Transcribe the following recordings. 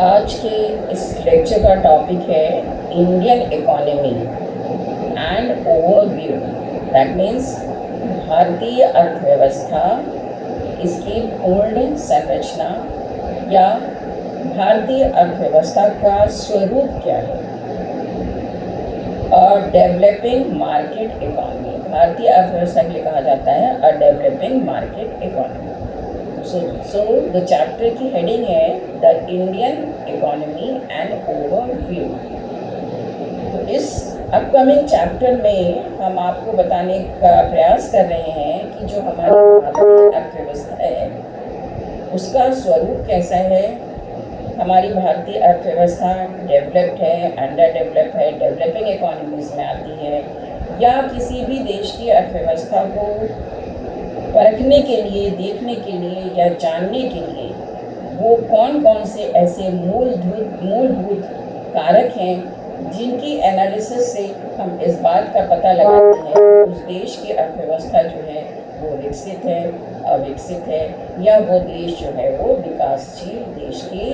आज के इस लेक्चर का टॉपिक है Indian economy and overview. That means भारतीय अर्थव्यवस्था, इसकी पूर्ण संरचना या भारतीय अर्थव्यवस्था का स्वरूप क्या है। डेवलपिंग मार्केट इकोनॉमी, भारतीय अर्थव्यवस्था के लिए कहा जाता है a developing market economy. So the chapter की हेडिंग है the Indian economy and overview. तो इस अपकमिंग चैप्टर में हम आपको बताने का प्रयास कर रहे हैं कि जो हमारी भारतीय अर्थव्यवस्था है उसका स्वरूप कैसा है। हमारी भारतीय अर्थव्यवस्था डेवलप्ड है, अंडर डेवलप है, डेवलपिंग इकोनॉमीज में आती है, या किसी भी देश की अर्थव्यवस्था को परखने के लिए, देखने के लिए या जानने के लिए वो कौन कौन से ऐसे मूलभूत कारक हैं जिनकी एनालिसिस से हम इस बात का पता लगाते हैं कि उस देश की अर्थव्यवस्था जो है वो विकसित है, अविकसित है, या वो देश जो है वो विकासशील देश की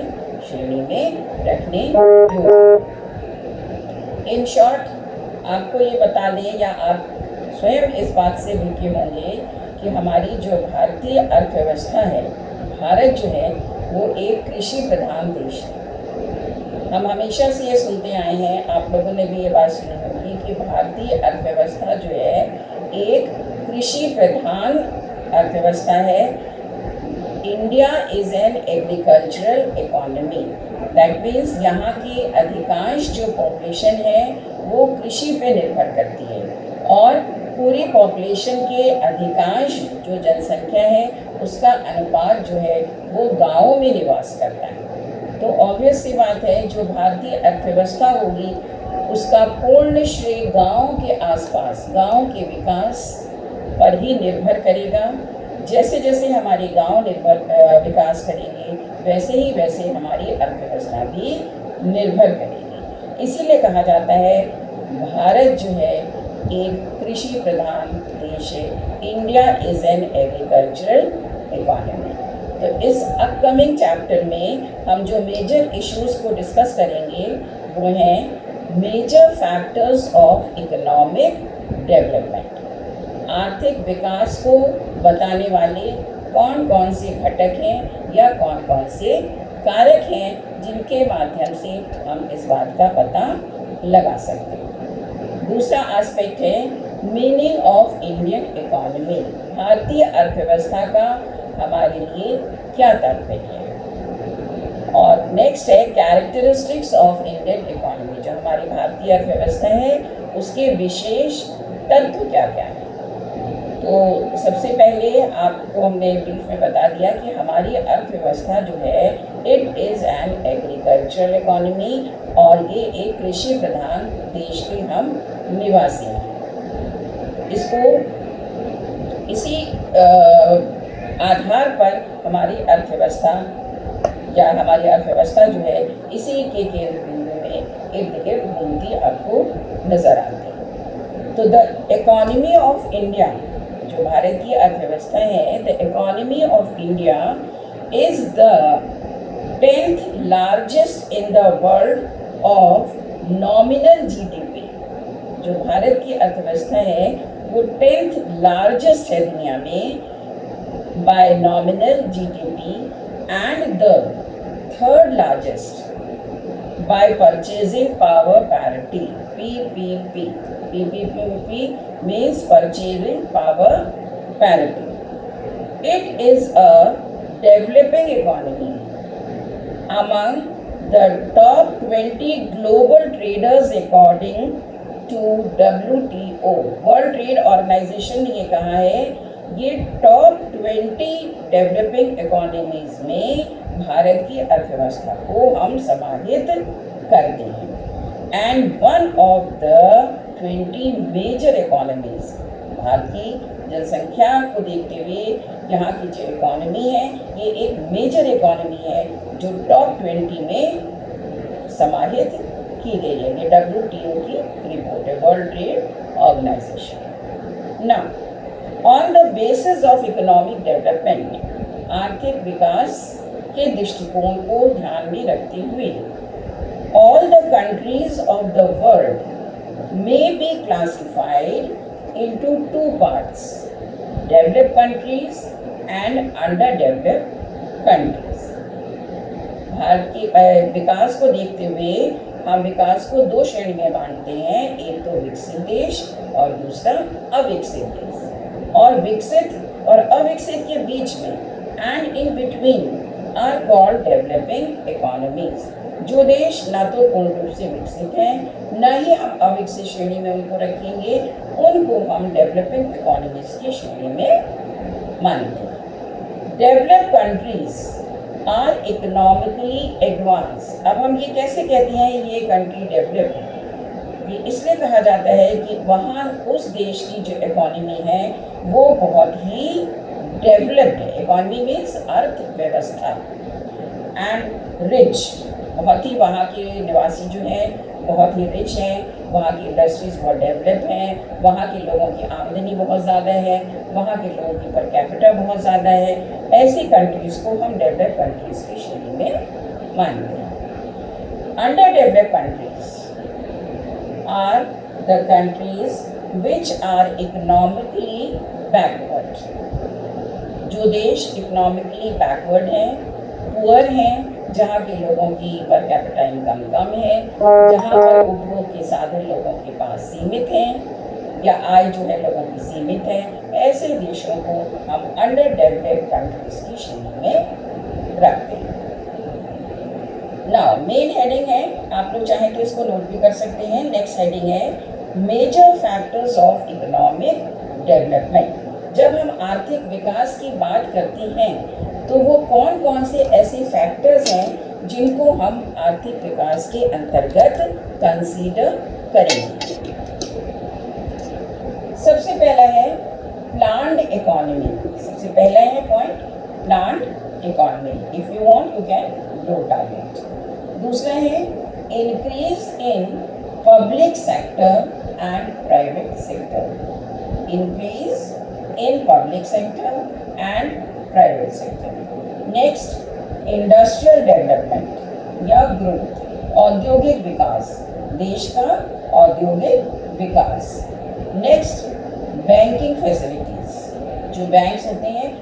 श्रेणी में रखने योग्य। इन शॉर्ट आपको ये बता दें या आप स्वयं इस बात से भूखे होंगे कि हमारी जो भारतीय अर्थव्यवस्था है, भारत जो है वो एक कृषि प्रधान देश है। हम हमेशा से ये सुनते आए हैं, आप लोगों ने भी ये बात सुनी होगी कि भारतीय अर्थव्यवस्था जो है एक कृषि प्रधान अर्थव्यवस्था है। India is an agricultural economy. That means यहाँ की अधिकांश जो पॉपुलेशन है वो कृषि पे निर्भर करती है और पूरी पॉपुलेशन के अधिकांश जो जनसंख्या है उसका अनुपात जो है वो गाँवों में निवास करता है। तो ऑब्वियस सी बात है, जो भारतीय अर्थव्यवस्था होगी उसका पूर्ण श्रेय गाँव के आसपास, गाँव के विकास पर ही निर्भर करेगा। जैसे जैसे हमारे गाँव विकास करेंगे वैसे हमारी अर्थव्यवस्था भी निर्भर करेगी। इसीलिए कहा जाता है भारत जो है एक कृषि प्रधान देश है। India is an agricultural economy. तो इस अपकमिंग चैप्टर में हम जो मेजर इश्यूज को डिस्कस करेंगे वो हैं major factors of economic development. आर्थिक विकास को बताने वाले कौन कौन से घटक हैं या कौन कौन से कारक हैं जिनके माध्यम से हम इस बात का पता लगा सकते हैं। दूसरा एस्पेक्ट है मीनिंग ऑफ इंडियन इकोनॉमी। भारतीय अर्थव्यवस्था का हमारे लिए क्या तात्पर्य है। और नेक्स्ट है कैरेक्टरिस्टिक्स ऑफ इंडियन इकोनॉमी। जो हमारी भारतीय अर्थव्यवस्था है उसके विशेष तत्व क्या क्या हैं। तो सबसे पहले आपको हमने ब्रीफ में बता दिया कि हमारी अर्थव्यवस्था जो है it is an agricultural economy और ये एक कृषि प्रधान देश के हम निवासी हैं। इसको इसी आधार पर हमारी अर्थव्यवस्था जो है इसी के केंद्र बिंदु में इर्द गिर्द घूमती आपको नज़र आती है। तो द इकोनॉमी ऑफ इंडिया, जो भारत की अर्थव्यवस्था है, the economy of India is the 10th largest in the world of nominal GDP. जो भारत की अर्थव्यवस्था है वो 10th लार्जेस्ट है दुनिया में bye nominal GDP and the 3rd largest by purchasing power parity, PPP। PPP means purchasing power parity. It is a developing economy. Among the top 20 global traders according to WTO, World Trade Organization ने ये कहा है ये top 20 developing economies में भारत की अर्थव्यवस्था को हम समाहित करते हैं। And one of the 20 major economies, भारत की जनसंख्या को देखते हुए यहाँ की जो इकोनॉमी है ये एक मेजर इकोनॉमी है जो टॉप 20 में समाहित की गई है। ये WTO की रिपोर्ट है, world trade organisation. Now on the basis of economic development, आर्थिक विकास के दृष्टिकोण को ध्यान में रखते हुए all the countries of the world may be classified into two parts, developed countries and underdeveloped countries. Bharat के विकास को देखते हुए हम विकास को दो श्रेणी में बांटते हैं, एक तो विकसित देश और दूसरा अविकसित देश। और विकसित और अविकसित के बीच में and in between are called developing economies. जो देश ना तो पूर्ण रूप से विकसित हैं, न ही हम अविकसित श्रेणी में उनको रखेंगे, उनको हम डेवलपिंग इकोनॉमीज की श्रेणी में मानते हैं। Developed countries are economically advance. अब हम ये कैसे कहते हैं ये कंट्री डेवलप्ड है? ये इसलिए कहा जाता है कि वहाँ उस देश की जो इकोनॉमी है वो बहुत ही डेवलप्ड है। इकोनॉमी मीन्स अर्थव्यवस्था। एंड रिच, बहुत ही वहाँ के निवासी जो हैं बहुत ही रिच हैं, वहाँ की इंडस्ट्रीज बहुत डेवलप हैं, वहाँ के लोगों की आमदनी बहुत ज़्यादा है, वहाँ के लोगों की पर कैपिटा बहुत ज़्यादा है। ऐसी कंट्रीज़ को हम डेवलप कंट्रीज़ की श्रेणी में मानते हैं। Under developed countries are the countries which are economically backward. जो देश इकोनॉमिकली बैकवर्ड हैं, पुअर हैं, जहाँ के लोगों की पर कैपिटा इनकम कम है, जहाँ पर उपभोग के साधन लोगों के पास सीमित हैं या आय जो है लोगों की सीमित है, ऐसे देशों को हम अंडर डेवलप्ड कंट्रीज की श्रेणी में रखते हैं। नाउ मेन हेडिंग है, आप लोग चाहें तो इसको नोट भी कर सकते हैं। नेक्स्ट हेडिंग है major factors of economic development. जब हम आर्थिक विकास की बात करते हैं तो वो कौन कौन से ऐसे फैक्टर्स हैं जिनको हम आर्थिक विकास के अंतर्गत कंसीडर करेंगे। सबसे पहला है प्लान्ड इकोनॉमी। सबसे पहला है point planned economy. If you want you can note down it. दूसरा है increase in public sector and private sector. Increase in public sector and private sector. Next, industrial development या growth, औद्योगिक विकास, देश का औद्योगिक विकास। Next, banking facilities, जो banks होते हैं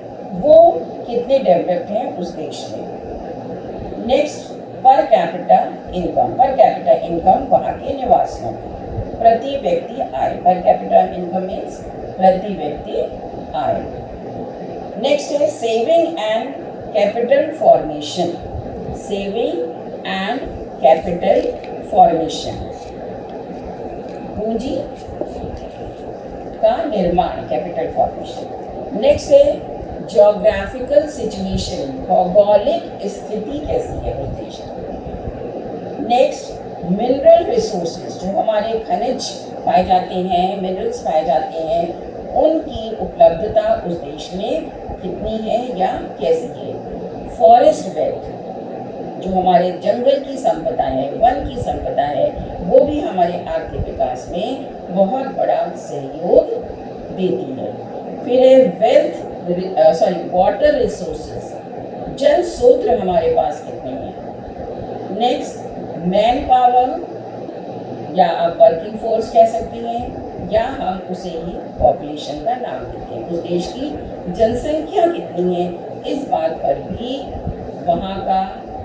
वो कितने डेवलप्ड हैं उस देश में। Next, per capita income, per capita income वहाँ के निवासियों की प्रति व्यक्ति आय। per capita income means प्रति व्यक्ति आय। नेक्स्ट है saving and capital formation. Saving and capital formation, पूंजी का निर्माण, कैपिटल फॉर्मेशन। नेक्स्ट है ज्योग्राफिकल सिचुएशन, भौगोलिक स्थिति कैसी है उस देश की। नेक्स्ट मिनरल रिसोर्सेज, जो हमारे खनिज पाए जाते हैं, मिनरल्स पाए जाते हैं, उनकी उपलब्धता उस देश में कितनी है या कैसी है। फॉरेस्ट वेल्थ, जो हमारे जंगल की संपदा है, वन की संपदा है, वो भी हमारे आर्थिक विकास में बहुत बड़ा सहयोग देती है। फिर है वाटर रिसोर्सेज, जल स्रोत हमारे पास कितने हैं। नेक्स्ट मैन पावर, या आप वर्किंग फोर्स कह सकते हैं, या हम उसे ही पॉपुलेशन का नाम देते हैं। उस देश की जनसंख्या कितनी है, इस बात पर भी वहाँ का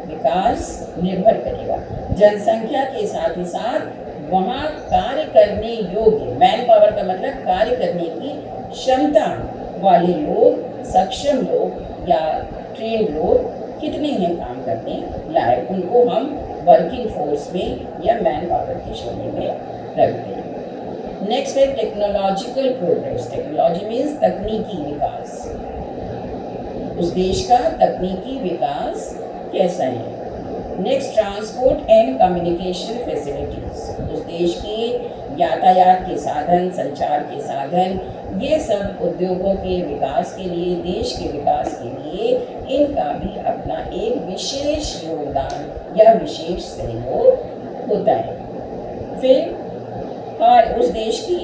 विकास निर्भर करेगा। जनसंख्या के साथ ही साथ वहाँ कार्य करने योग्य, मैन पावर का मतलब कार्य करने की क्षमता वाले लोग, सक्षम लोग या ट्रेन लोग कितने हैं काम करने लायक, उनको हम वर्किंग फोर्स में या मैन पावर की श्रेणी में रखते हैं। नेक्स्ट है टेक्नोलॉजिकल प्रोग्रेस। टेक्नोलॉजी मीन्स तकनीकी विकास। उस देश का तकनीकी विकास कैसा है। Next transport and communication facilities, उस देश के यातायात के साधन, संचार के साधन, ये सब उद्योगों के विकास के लिए, देश के विकास के लिए इनका भी अपना एक विशेष योगदान या विशेष सहयोग होता है। फिर और उस देश की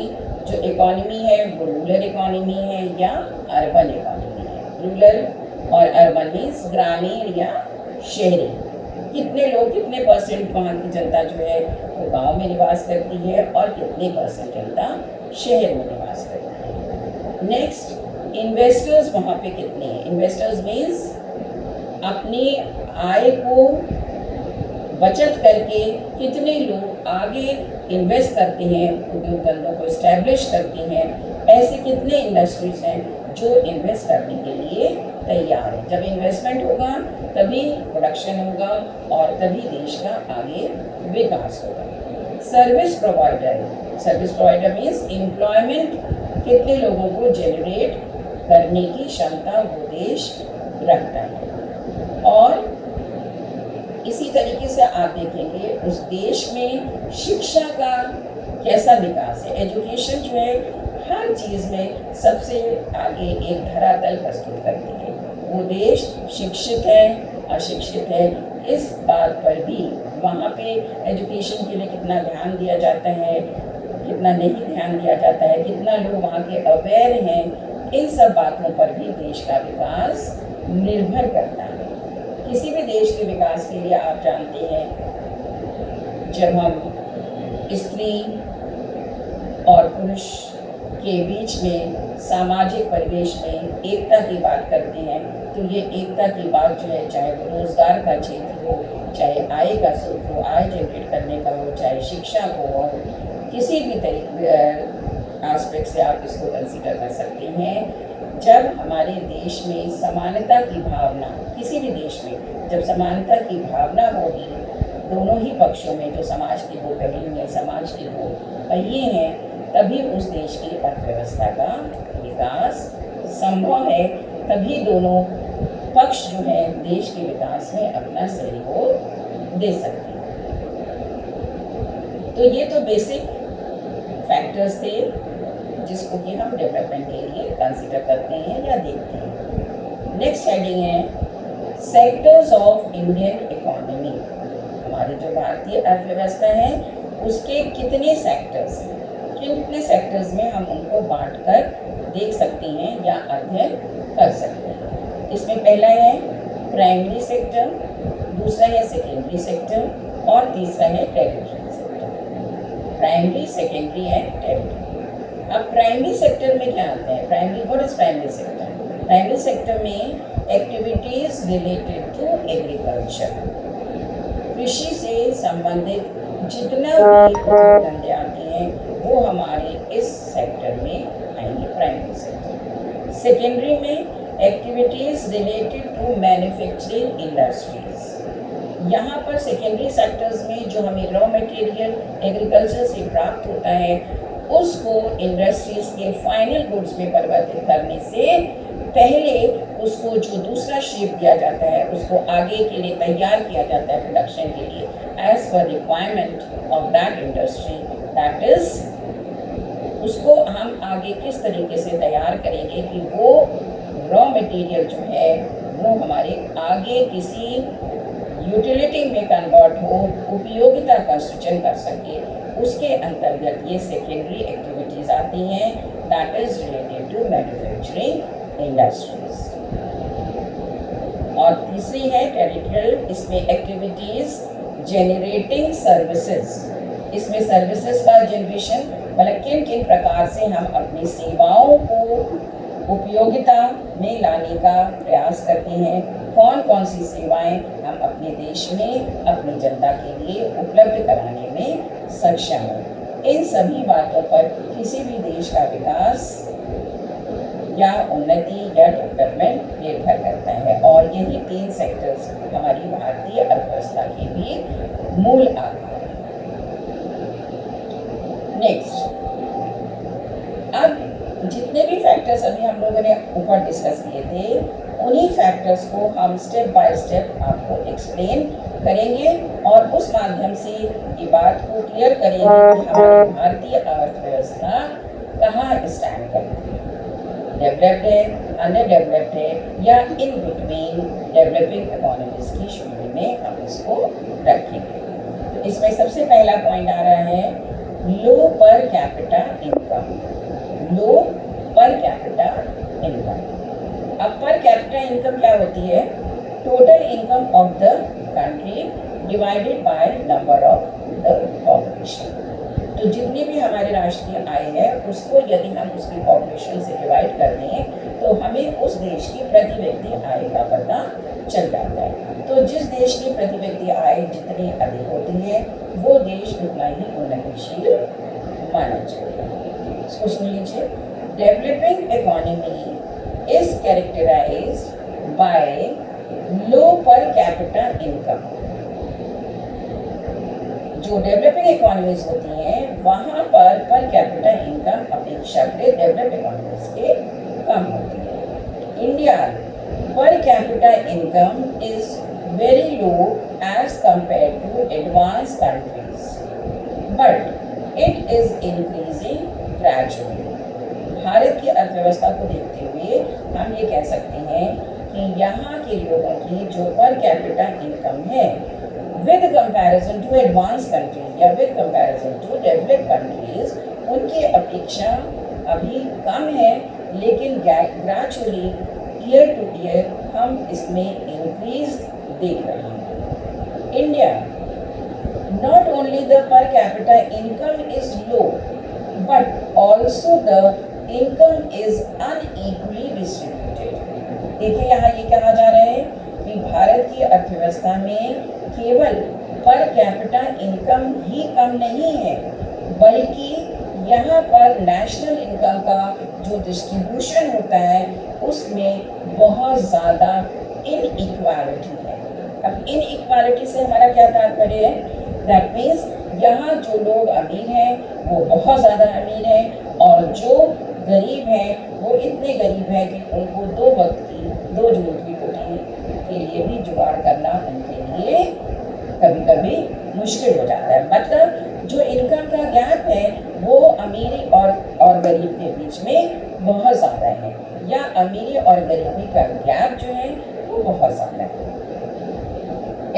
जो इकोनॉमी है वो रूरल इकोनॉमी है या अर्बन इकोनॉमी है। रूरल और अर्बन मीन्स ग्रामीण या शहरी, कितने लोग, कितने परसेंट वहाँ की जनता जो है वो गांव में निवास करती है और कितने परसेंट जनता शहर में निवास करती है। नेक्स्ट, इन्वेस्टर्स वहाँ पे कितने हैं। इन्वेस्टर्स मीन्स अपनी आय को बचत करके कितने लोग आगे इन्वेस्ट करते हैं, उद्योग धंधों को इस्टेब्लिश करते हैं, ऐसे कितने इंडस्ट्रीज हैं जो इन्वेस्ट करने के लिए तैयार है। जब इन्वेस्टमेंट होगा तभी प्रोडक्शन होगा और तभी देश का आगे विकास होगा। सर्विस प्रोवाइडर मीन्स एम्प्लॉयमेंट, कितने लोगों को जनरेट करने की क्षमता वो देश रखता है। और इसी तरीके से आप देखेंगे उस देश में शिक्षा का कैसा विकास है। एजुकेशन जो है हर चीज़ में सबसे आगे एक धरातल प्रस्तुत करती है। वो देश शिक्षित है अशिक्षित है, इस बात पर भी वहाँ पे एजुकेशन के लिए कितना ध्यान दिया जाता है, कितना नहीं ध्यान दिया जाता है, कितना लोग वहाँ के अवेयर हैं, इन सब बातों पर भी देश का विकास निर्भर करता है। किसी भी देश के विकास के लिए आप जानते हैं, जब हम स्त्री और पुरुष के बीच में सामाजिक परिवेश में एकता की बात करते हैं, तो ये एकता की बात जो है, चाहे वो रोजगार का क्षेत्र हो, चाहे आय का स्रोत हो, आय जनरेट करने का हो, चाहे शिक्षा को हो, किसी भी तरीके एस्पेक्ट से आप इसको कंसीडर कर सकते हैं। जब हमारे देश में समानता की भावना, किसी भी देश में जब समानता की भावना होगी, दोनों ही पक्षों में जो समाज के दो पहलू हैं, समाज के दो पहिए हैं, तभी उस देश की अर्थव्यवस्था का विकास संभव है। तभी दोनों पक्ष जो है देश के विकास में अपना सहयोग दे सकते हैं। तो ये तो बेसिक फैक्टर्स थे जिसको कि हम डेवलपमेंट के लिए कंसीडर करते हैं या देखते हैं। नेक्स्ट हेडिंग है सेक्टर्स ऑफ इंडियन इकोनॉमी। हमारी जो भारतीय अर्थव्यवस्था है उसके कितने सेक्टर्स हैं, कितने सेक्टर्स में हम उनको बांटकर देख सकते हैं या अध्ययन कर सकते हैं। इसमें पहला है प्राइमरी सेक्टर, दूसरा है सेकेंडरी सेक्टर और तीसरा है territory sector. Primary, secondary and territory. अब प्राइमरी सेक्टर में क्या आता है? What is primary sector? Primary sector में एक्टिविटीज रिलेटेड टू एग्रीकल्चर, कृषि से संबंधित जितना भी धंधे आते हैं वो हमारे इस सेक्टर में आएंगे, प्राइमरी सेक्टर। सेकेंडरी में activities related to manufacturing industries. यहाँ पर सेकेंडरी सेक्टर्स में जो हमें रॉ मटेरियल एग्रीकल्चर से प्राप्त होता है उसको इंडस्ट्रीज के फाइनल गुड्स में परिवर्तित करने से पहले उसको जो दूसरा शेप दिया जाता है, उसको आगे के लिए तैयार किया जाता है प्रोडक्शन के लिए, as per requirement of that industry, that is उसको हम आगे किस तरीके से तैयार करेंगे कि वो रॉ मटेरियल जो है वो हमारे आगे किसी यूटिलिटी में कन्वर्ट हो, उपयोगिता का सृजन कर सके, उसके अंतर्गत ये सेकेंडरी एक्टिविटीज़ आती हैं, that is related to manufacturing industries. और तीसरी है टेरिटोरियल, इसमें एक्टिविटीज़ जेनरेटिंग सर्विसेज। इसमें सर्विसेज का जनरेशन, मतलब किन किन प्रकार से हम अपनी सेवाओं को उपयोगिता में लाने का प्रयास करते हैं, कौन कौन सी सेवाएं हम अपने देश में अपनी जनता के लिए उपलब्ध कराने में सक्षम हैं। इन सभी बातों पर किसी भी देश का विकास या उन्नति या डेवलपमेंट निर्भर करता है, और यही तीन सेक्टर्स हमारी भारतीय अर्थव्यवस्था के भी मूल आधार हैं। नेक्स्ट, अब जितने भी फैक्टर्स अभी हम लोगों ने ऊपर डिस्कस किए थे, उन्हीं फैक्टर्स को हम स्टेप बाय स्टेप आपको एक्सप्लेन करेंगे और उस माध्यम से ये बात को क्लियर करेंगे कि हमारी भारतीय अर्थव्यवस्था कहाँ स्टैंड करती है, डेवलप्ड है, अंडर डेवलप्ड है या इन बिटवीन डेवलपिंग इकोनॉमीज की श्रेणी में हम इसको रखेंगे। तो इसमें सबसे पहला पॉइंट आ रहा है लो पर कैपिटा इनकम। लो पर कैपिटा इनकम। अब पर कैपिटा इनकम क्या होती है? total income of the country divided by number of the population. तो जितनी भी हमारे राष्ट्रीय आय है उसको यदि हम उसकी पॉपुलेशन से डिवाइड कर दें तो हमें उस देश की प्रति व्यक्ति आय का पता चल जाता है। तो जिस देश की प्रति व्यक्ति आय जितनी अधिक होती है वो देश उतना ही उन्नतिशील माना जाएगा। इसको सुन लीजिए। Developing economy is characterised by low per capita income. जो डेवलपिंग इकोनॉमीज होती हैं वहाँ पर कैपिटा इनकम अपेक्षाकृत डेवलप इकोनॉमीज के कम होती है। India per capita income is very low as compare to advance countries but it is increasing gradually. भारत की अर्थव्यवस्था को देखते हुए हम ये कह सकते हैं कि यहाँ के लोगों की जो पर कैपिटा इनकम है with comparison to advanced countries या with comparison to developed countries उनकी अपेक्षा अभी कम है, लेकिन ग्रेजुअली ईयर टू ईयर हम इसमें इंक्रीज देख रहे हैं। India not only the per capita income is low but also the income is unequally distributed। देखिए यहाँ ये कहा जा रहा है कि भारत की अर्थव्यवस्था में केवल पर कैपिटा इनकम ही कम नहीं है बल्कि यहाँ पर नेशनल इनकम का जो डिस्ट्रीब्यूशन होता है उसमें बहुत ज़्यादा इनइक्वालिटी है। अब इनइक्वालिटी से हमारा क्या तात्पर्य है? दैट मीन्स यहाँ जो लोग अमीर हैं वो बहुत ज़्यादा अमीर हैं और जो गरीब हैं वो इतने गरीब हैं कि उनको दो वक्त की दो जून की रोटी के लिए भी जुगाड़ करना उनके लिए कभी कभी मुश्किल हो जाता है। मतलब जो इनकम का गैप है वो अमीरी और गरीब के बीच में बहुत ज़्यादा है, या अमीरी और गरीबी का गैप जो है वो बहुत ज़्यादा है।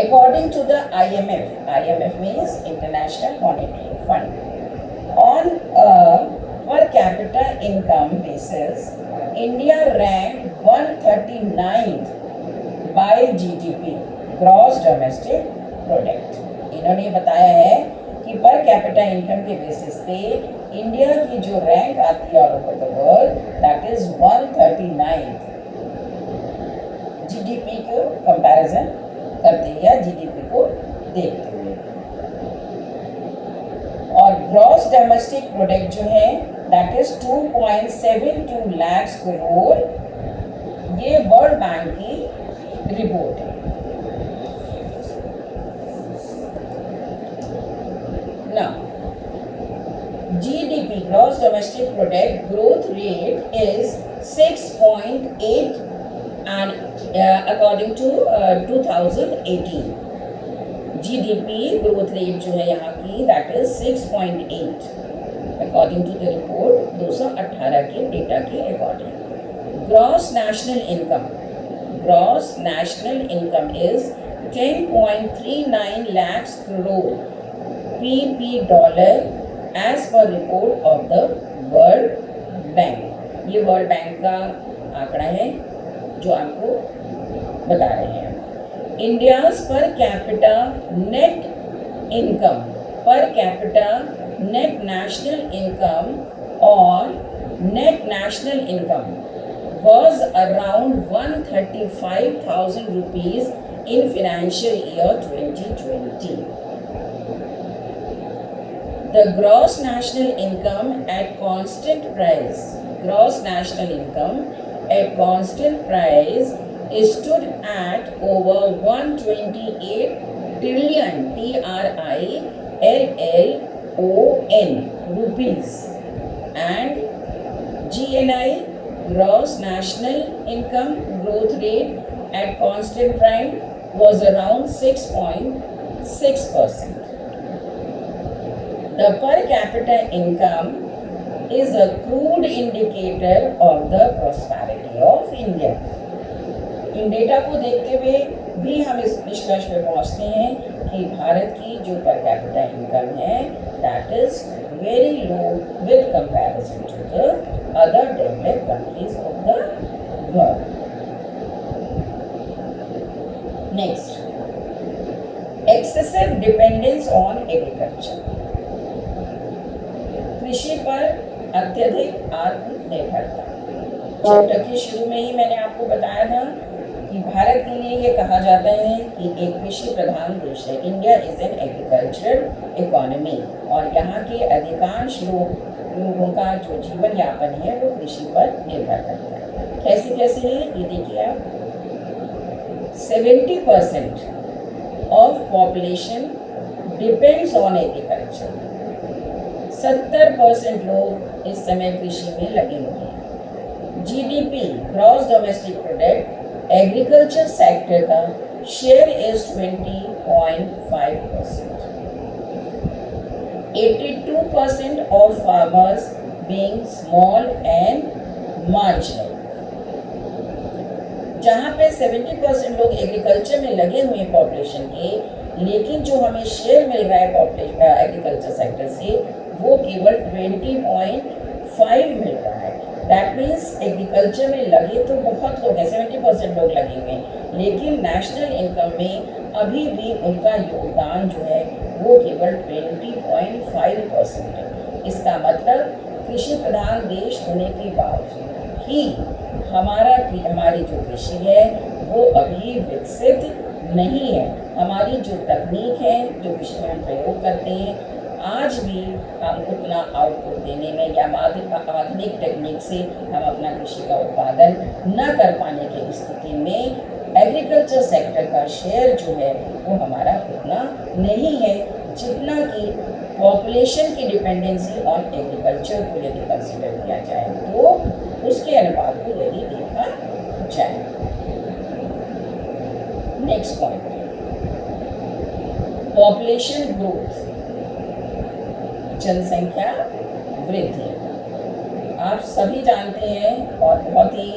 According to the IMF means International Monetary Fund, on a per capita income basis, India ranked 139th by GDP, Gross Domestic Product। इन्होंने बताया है कि पर कैपिटा इनकम के बेसिस पे इंडिया की जो रैंक आती है all over the world that is 139th GDP को कंपैरिजन करते हैं या जीडीपी को देखते हुए। और ग्रॉस डोमेस्टिक प्रोडक्ट जो है दैट इज 2.72 लाख करोड़, ये वर्ल्ड बैंक की रिपोर्ट है। Now, GDP, gross domestic product growth rate is 6.8 and according to 2018 GDP growth rate जो है यहाँ की that is 6.8 according to the report 2018 के डेटा के according. Gross national income is 10.39 lakhs crore PP dollar as per report of the world bank. ये world bank का आंकड़ा है जो आपको बता रहे हैं। India's per capita net income, per capita net national income और net national income was around 135,000 rupees in financial year 2020. The gross national income at constant price, stood at over 128 trillion TRILLON rupees, and GNI gross national income growth rate at constant price was around 6.6%. The per capita income is a crude indicator of the prosperity of India. In data को देखते हुए भी हम इस निष्कर्ष पे पहुंचते हैं कि भारत की जो पर कैपिटा इनकम है that is very low with comparison to the other developed countries of the world. Next, excessive dependence on agriculture, कृषि पर अत्यधिक आत्मनिर्भरता। चैप्टर के शुरू में ही मैंने आपको बताया था कि भारत के लिए ये कहा जाता है कि एक कृषि प्रधान देश है। India is an agricultural economy, और यहाँ के अधिकांश लोगों का जो जीवन यापन है वो कृषि पर निर्भर करता है। कैसे कैसे है ये देखिए आप। 70% of population depends on agriculture. 70% लोग इस समय कृषि में लगे हुए हैं। GDP, gross domestic product, agriculture sector का share is 20.5%. 82% of farmers being small and marginal. जहाँ पे 70% लोग एग्रीकल्चर में लगे हुए हैं पॉपुलेशन के, लेकिन जो हमें शेयर मिल रहा है एग्रीकल्चर सेक्टर से वो केवल 20.5 मिल रहा है। दैट मीन्स एग्रीकल्चर में लगे तो बहुत लोग हैं, 70% लोग लगे हुए हैं, लेकिन नेशनल इनकम में अभी भी उनका योगदान जो है वो केवल 20.5% है। इसका मतलब कृषि प्रधान देश होने के बावजूद ही हमारी जो कृषि है वो अभी विकसित नहीं है। हमारी जो तकनीक है, जो कृषि में हम प्रयोग करते हैं, आज भी हम उतना आउटपुट देने में या आधुनिक टेक्निक से हम अपना कृषि का उत्पादन न कर पाने की स्थिति में एग्रीकल्चर सेक्टर का शेयर जो है वो हमारा उतना नहीं है जितना कि पॉपुलेशन की डिपेंडेंसी ऑन एग्रीकल्चर को यदि कंसिडर किया जाए तो उसके अनुपात को यदि देखा जाए। नेक्स्ट पॉइंट, पॉपुलेशन ग्रोथ, जनसंख्या वृद्धि। आप सभी जानते हैं और बहुत ही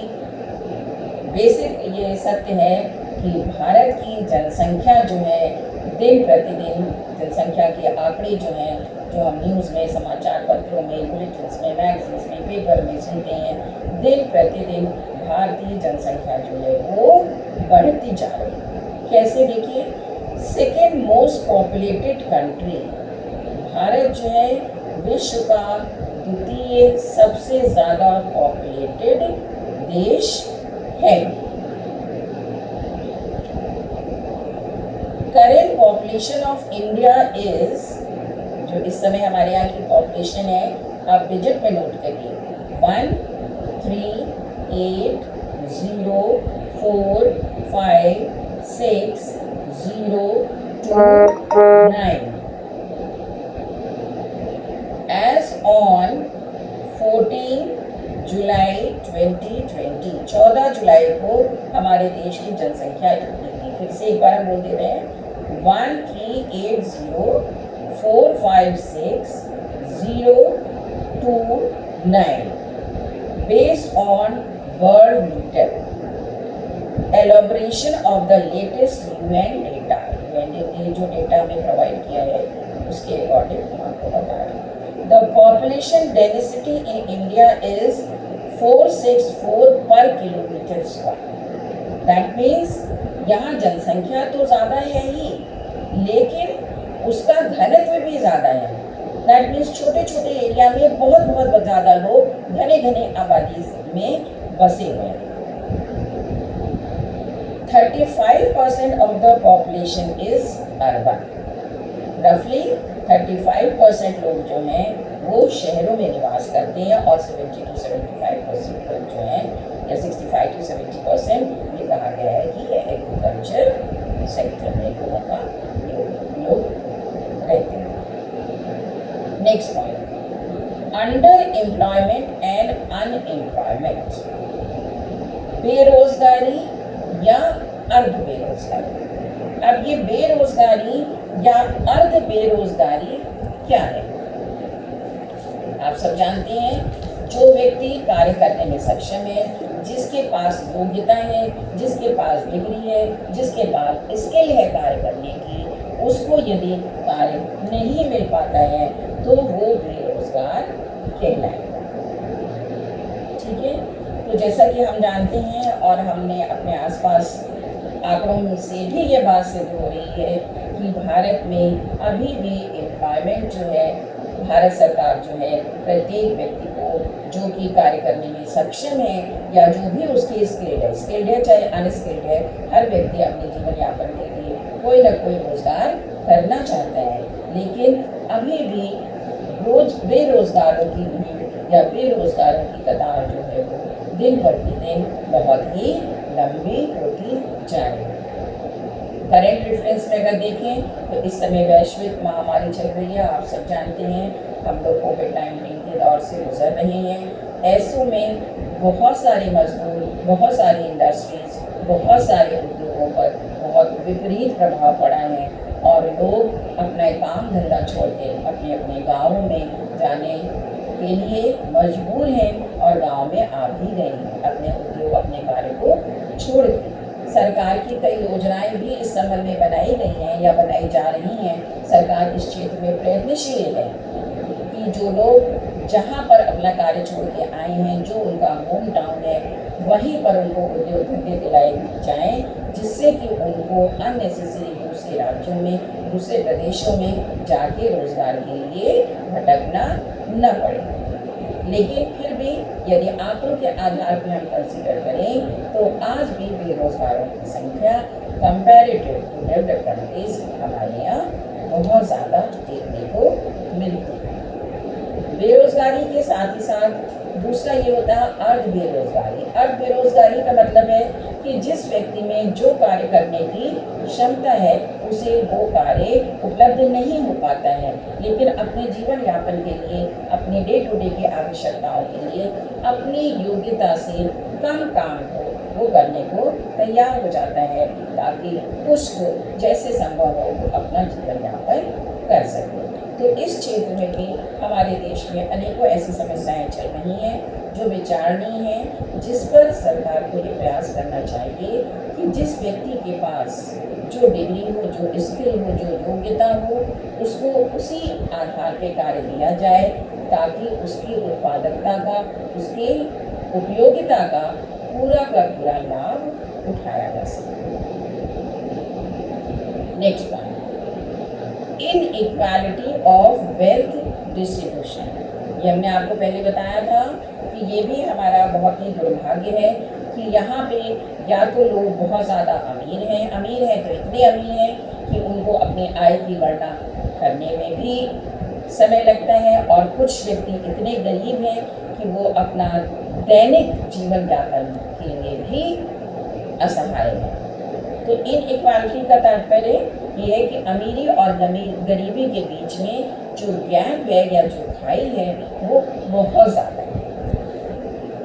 बेसिक ये सत्य है कि भारत की जनसंख्या जो है दिन प्रतिदिन, जनसंख्या के आंकड़े जो हैं, जो हम न्यूज़ में, समाचार पत्रों में, बुलेटिन्स में, मैगजीन्स में, पेपर में सुनते हैं, दिन प्रतिदिन भारतीय जनसंख्या जो है वो बढ़ती जा रही है। कैसे देखिए, second most populated country, Bharat जो है विश्व का द्वितीय सबसे ज़्यादा पॉपुलेटेड देश है। Current population of India is, जो इस समय हमारे यहाँ की पॉपुलेशन है, आप डिजिट में नोट करिए, 13804560229। As on 14 जुलाई 2020, 14 जुलाई को हमारे देश की जनसंख्या इतनी थी। फिर से एक बार हम बोल दे रहे हैं, 13804560229 based on world meter, elaboration of the latest UN data। UN ने जो डेटा हमें प्रोवाइड किया है उसके अकॉर्डिंग हम आपको बता रहे हैं। The population density in India is 464 per kilometer square. That means यहाँ जनसंख्या तो ज़्यादा है ही, लेकिन उसका घनत्व भी ज़्यादा है। That means छोटे छोटे एरिया में बहुत बहुत ज़्यादा लोग घने घने आबादी में बसे हुए हैं। 35% of the population is urban. Roughly 35% लोग जो हैं वो शहरों में निवास करते हैं और 70 to 75% लोग जो हैं या 65 to 70% ये कहा गया है कि ये एग्रीकल्चर सेक्टर में लोगों का लोग रहते हैं। Next point, under employment and unemployment, बेरोजगारी या अर्ध बेरोजगारी। अब ये बेरोजगारी या अर्ध बेरोजगारी क्या है? आप सब जानते हैं, जो व्यक्ति कार्य करने में सक्षम है, जिसके पास योग्यता है, जिसके पास डिग्री है, जिसके पास स्किल है कार्य करने की, उसको यदि कार्य नहीं मिल पाता है तो वो बेरोजगार कहलाएगा। ठीक है, तो जैसा कि हम जानते हैं और हमने अपने आसपास आंकड़ों से भी ये बात सिद्ध हो रही है कि भारत में अभी भी एम्प्लॉयमेंट जो है, भारत सरकार जो है प्रत्येक व्यक्ति को जो कि कार्य करने में सक्षम है या जो भी उसकी स्किल्ड है चाहे अनस्किल्ड है, हर व्यक्ति अपने जीवन यापन के लिए कोई ना कोई रोजगार करना चाहता है। लेकिन अभी भी बेरोजगारों की भीड़ या बेरोजगारों की कतार जो है वो दिन प्रतिदिन बहुत ही लंबी होती जा रही है। करंट रेफरेंस में अगर देखें तो इस समय वैश्विक महामारी चल रही है, आप सब जानते हैं, हम लोग कोविड-19 के दौर से गुजर रहे हैं। ऐसों में बहुत सारे मजदूर, बहुत सारी इंडस्ट्रीज, बहुत सारे उद्योगों पर बहुत विपरीत प्रभाव पड़ा है और लोग अपना काम धंधा छोड़ के अपने अपने गाँवों में जाने के लिए मजबूर हैं और गांव में आ भी गए हैं अपने उद्योग, अपने कार्य को छोड़ के। सरकार की कई योजनाएं भी इस संबंध में बनाई गई हैं या बनाई जा रही हैं। सरकार इस क्षेत्र में प्रयत्नशील है कि जो लोग जहां पर अपना कार्य छोड़ के आए हैं, जो उनका होम टाउन है, वहीं पर उनको उद्योग धंधे दिलाए जाएँ, जिससे कि उनको अननेसेसरी दूसरे राज्यों में, दूसरे प्रदेशों में जाके रोजगार के लिए भटकना न पड़े। लेकिन फिर भी यदि आंकड़ों के आधार पर हम कंसीडर करें तो आज भी बेरोजगारों की संख्या कंपैरेटिव टू डेवलप्ड कंट्रीज हमारे यहाँ बहुत ज़्यादा देखने को मिलती है। बेरोजगारी के साथ ही साथ दूसरा ये होता है अर्ध बेरोजगारी। अर्ध बेरोजगारी का मतलब है कि जिस व्यक्ति में जो कार्य करने की क्षमता है उसे वो कार्य उपलब्ध नहीं हो पाता है, लेकिन अपने जीवन यापन के लिए, अपने डे टू डे की आवश्यकताओं के लिए अपनी योग्यता से कम काम को वो करने को तैयार हो जाता है ताकि उसको जैसे संभव हो वो अपना जीवन यापन कर सके। तो इस क्षेत्र में भी हमारे देश में अनेकों ऐसी समस्याएं चल रही हैं जो विचारणीय हैं, जिस पर सरकार को ये प्रयास करना चाहिए कि जिस व्यक्ति के पास जो डिग्री हो, जो स्किल हो, जो योग्यता हो, उसको उसी आधार पे कार्य दिया जाए ताकि उसकी उत्पादकता का, उसकी उपयोगिता का पूरा का पूरा लाभ उठाया जा सके। Next point, inequality of wealth distribution. ये हमने आपको पहले बताया था कि ये भी हमारा बहुत ही दुर्भाग्य है कि यहाँ पे या तो लोग बहुत ज़्यादा अमीर हैं तो इतने अमीर हैं कि उनको अपनी आय की गणना करने में भी समय लगता है, और कुछ व्यक्ति इतने गरीब हैं कि वो अपना दैनिक जीवन यापन के लिए भी असहाय हैं। तो इनइक्वालिटी का तात्पर्य ये है कि अमीरी और गरीबी के बीच में जो गैप है या जो खाई है वो बहुत ज़्यादा है।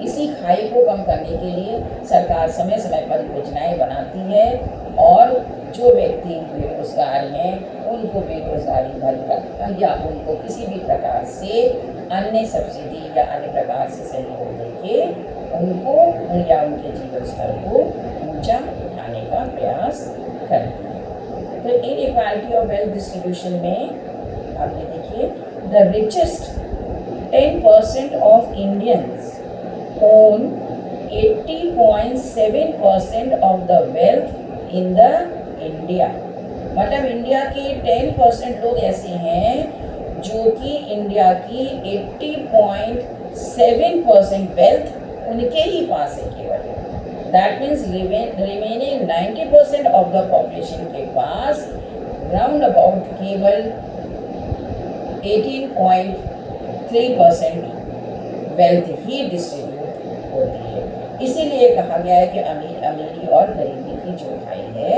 इसी खाई को कम करने के लिए सरकार समय समय पर योजनाएं बनाती है और जो व्यक्ति बेरोजगार हैं उनको बेरोजगारी भत्ता या उनको किसी भी प्रकार से अन्य सब्सिडी या अन्य प्रकार से सहयोग देके उनको या उनके जीवन स्तर को ऊंचा उठाने का प्रयास करती है। तो इनइक्वालिटी ऑफ वेल्थ डिस्ट्रीब्यूशन में आप ये देखिए, the richest 10% of Indians own 80.7% of the wealth in the India। मतलब इंडिया के 10% लोग ऐसे हैं जो कि इंडिया की 80.7% वेल्थ उनके ही पास है केवल। That means remaining 90% of the population के पास राउंड अबाउट केवल 18.3% वेल्थ ही डिस्ट्रीब्यूट होती है। इसीलिए कहा गया है कि अमीरी और गरीबी की जो खाई है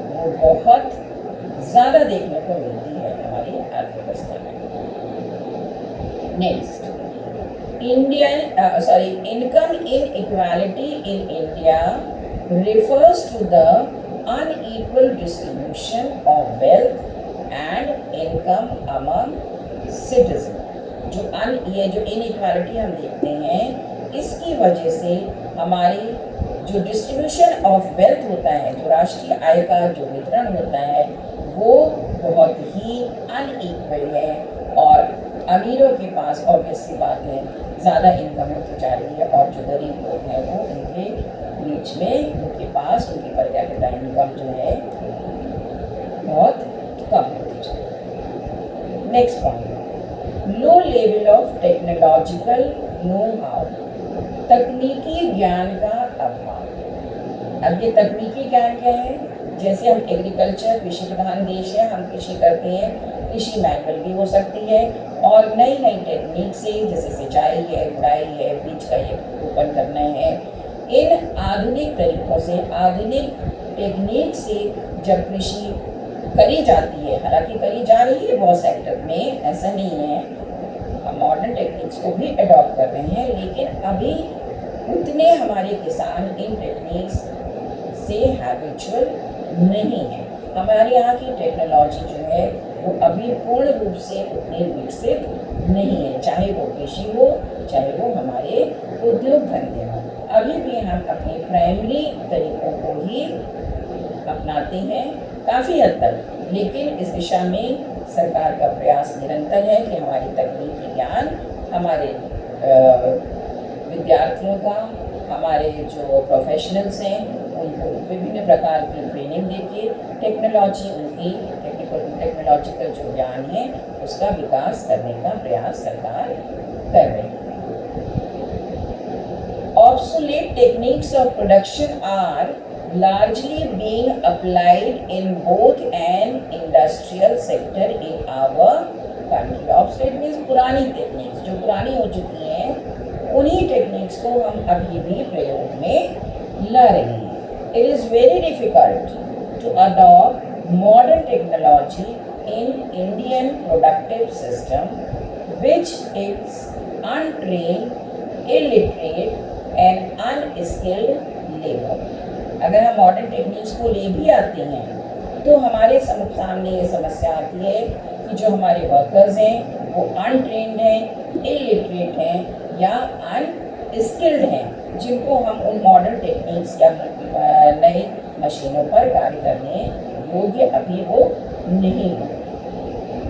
वो बहुत ज़्यादा देखने को मिलती है हमारी अर्थव्यवस्था में। Next, income inequality in India refers to the unequal distribution of wealth and income among citizens। ये जो इनइक्वालिटी हम देखते हैं इसकी वजह से हमारी जो डिस्ट्रीब्यूशन ऑफ वेल्थ होता है, जो राष्ट्रीय आय का जो वितरण होता है वो बहुत ही अनइक्वल है और अमीरों के पास ऑब्वियस सी बात है ज़्यादा इनकम होती जा रही है और जो गरीब लोग हैं वो उनके बीच में उनके पास उनकी पर कैपिटा इनकम जो है बहुत कम होती जाती है। Next point, low level of technological know how, तकनीकी ज्ञान का अभाव। अब ये तकनीकी ज्ञान क्या है? जैसे हम एग्रीकल्चर कृषि प्रधान देश है, हम कृषि करते हैं, कृषि मैनुअल भी हो सकती है और नई नई टेक्निक से जैसे सिंचाई है, गुड़ाई है, बीज का ये रोपण करना है, इन आधुनिक तरीकों से, आधुनिक टेक्निक से जब कृषि करी जाती है, हालांकि करी जा रही है बहुत सेक्टर में, ऐसा नहीं है, हम मॉडर्न टेक्निक्स को भी अडॉप्ट कर रहे हैं, लेकिन अभी उतने हमारे किसान इन टेक्निक्स से हैबिचुअल नहीं है। हमारे यहाँ की टेक्नोलॉजी जो है वो अभी पूर्ण रूप से उतनी विकसित नहीं है, चाहे वो कृषि हो, चाहे वो हमारे उद्योग धंधे हो। अभी भी हम अपने प्राइमरी तरीकों को ही अपनाते हैं काफ़ी हद तक, लेकिन इस दिशा में सरकार का प्रयास निरंतर है कि हमारी तकनीकी ज्ञान हमारे विद्यार्थियों का, हमारे जो प्रोफेशनल्स हैं उनको विभिन्न प्रकार की ट्रेनिंग देके टेक्नोलॉजी, उनकी टेक्नोलॉजिकल जो ज्ञान है उसका विकास करने का प्रयास सरकार कर रही है। Obsolete techniques of production are largely being applied in both an industrial sector in our country. Obsolete means पुरानी टेक्निक्स, जो पुरानी हो चुकी हैं उन्हीं टेक्निक्स को हम अभी भी प्रयोग में ला रहे हैं। It is very difficult to adopt modern technology in Indian productive system, which is untrained, illiterate and unskilled labor. अगर हम मॉडर्न टेक्निक्स को ले भी आते हैं तो हमारे सामने ये समस्या आती है कि जो हमारे वर्कर्स हैं वो अनट्रेन्ड हैं, इलिटरेट हैं या अनस्किल्ड हैं, जिनको हम उन मॉडर्न टेक्निक्स या नई मशीनों पर कार्य करने योग्य अभी वो नहीं हो।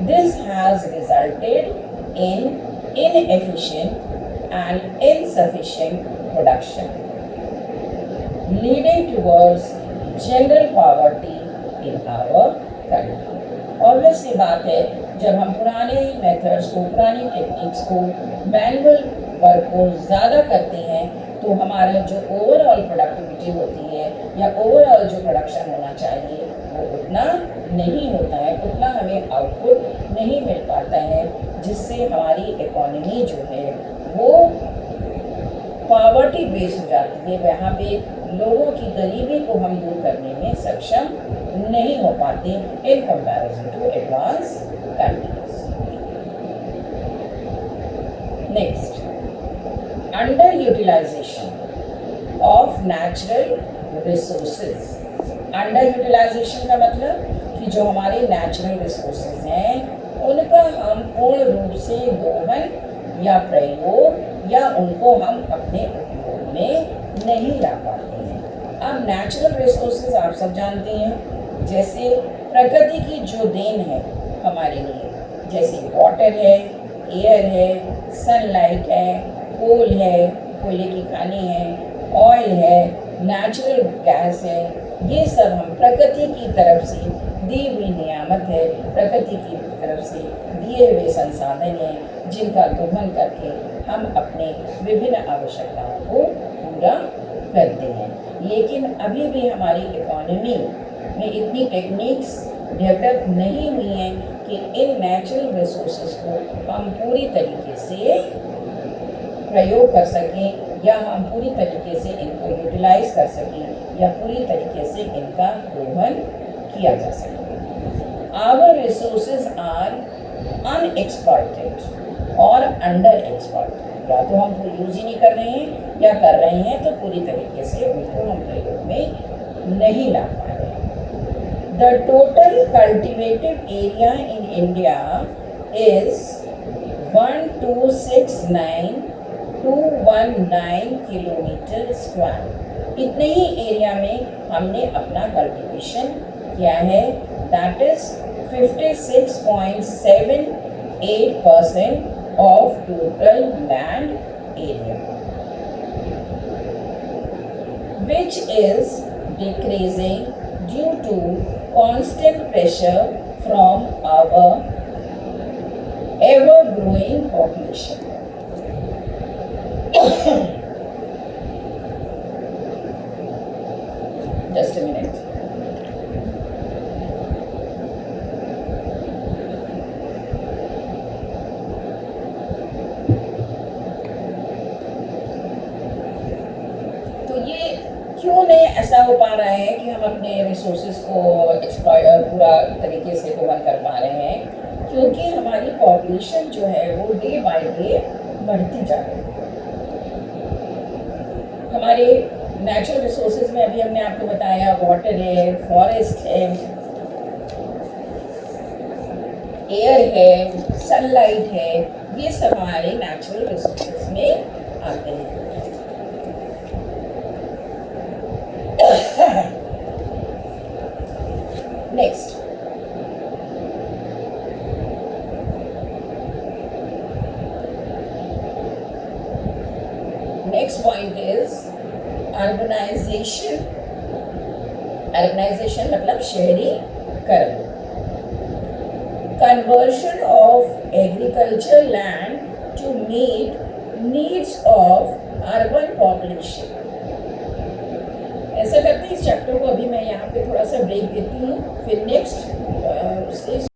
This has resulted in inefficient and insufficient production, leading towards general poverty in our country. Obvious सी बात है, जब हम पुराने मेथड्स को, पुरानी टेक्निक्स को, मैनुअल वर्क को ज़्यादा करते हैं तो हमारा जो ओवरऑल प्रोडक्टिविटी होती है या ओवरऑल जो प्रोडक्शन होना चाहिए वो उतना नहीं होता है, उतना हमें आउटपुट नहीं मिल पाता है, जिससे हमारी इकोनॉमी जो है वो पॉवर्टी बेस्ड हो जाती है। वहाँ पे लोगों की गरीबी को हम दूर करने में सक्षम नहीं हो पाते in comparison to advance countries. Next, under utilisation of natural resources. Under utilisation का मतलब कि जो हमारे नेचुरल रिसोर्सेज हैं उनका हम पूर्ण रूप से दोहन या प्रयोग या उनको हम अपने उपयोग में नहीं ला पाते हैं। अब नेचुरल रिसोर्सेज आप सब जानते हैं, जैसे प्रकृति की जो देन है हमारे लिए, जैसे वाटर है, एयर है, सनलाइट है, कोल है, कोयले की खानी है, ऑयल है, नेचुरल गैस है, ये सब हम प्रकृति की तरफ से दी हुई नियामत है, प्रकृति की तरफ से दिए हुए संसाधन हैं जिनका दोहन करके हम अपने विभिन्न आवश्यकताओं को पूरा करते हैं। लेकिन अभी भी हमारी इकोनॉमी में इतनी टेक्निक्स डेवलप नहीं हुई हैं कि इन नेचुरल रिसोर्सेज को हम पूरी तरीके से प्रयोग कर सकें या हम पूरी तरीके से इनको यूटिलाइज कर सकें या पूरी तरीके से इनका दोहन किया जा सके। आवर रिसोर्सेज आर अनएक्सप्लॉइटेड और अंडर एक्सप्लॉइटेड, या तो हम यूज ही नहीं कर रहे हैं या कर रहे हैं तो पूरी तरीके से उनको हम प्रयोग में नहीं ला पा रहे हैं। The total cultivated area in India is 1269 kilometre square. इतने ही एरिया में हमने अपना कल्टिवेशन किया है, that is 56.78% of total land area. which is decreasing due to constant pressure from our ever growing population. Just a minute. तो ये क्यों नहीं ऐसा हो पा रहा है कि हम अपने रिसोर्सेज को एक्सप्लॉयर पूरा तरीके से कवर कर पा रहे हैं? क्योंकि हमारी पॉपुलेशन जो है वो डे बाय डे बढ़ती जा रही है। हमारे नेचुरल रिसोर्सेज में अभी हमने आपको बताया वाटर है, फॉरेस्ट है, एयर है, सनलाइट है, ये सब हमारे नेचुरल रिसोर्सेज में आते हैं। Next, next point is urbanisation. Urbanisation मतलब शहरीकरण। Conversion of agriculture land to meet needs of urban population। ऐसा करते हैं इस चैप्टर को अभी मैं यहाँ पे थोड़ा सा ब्रेक देती हूँ, फिर नेक्स्ट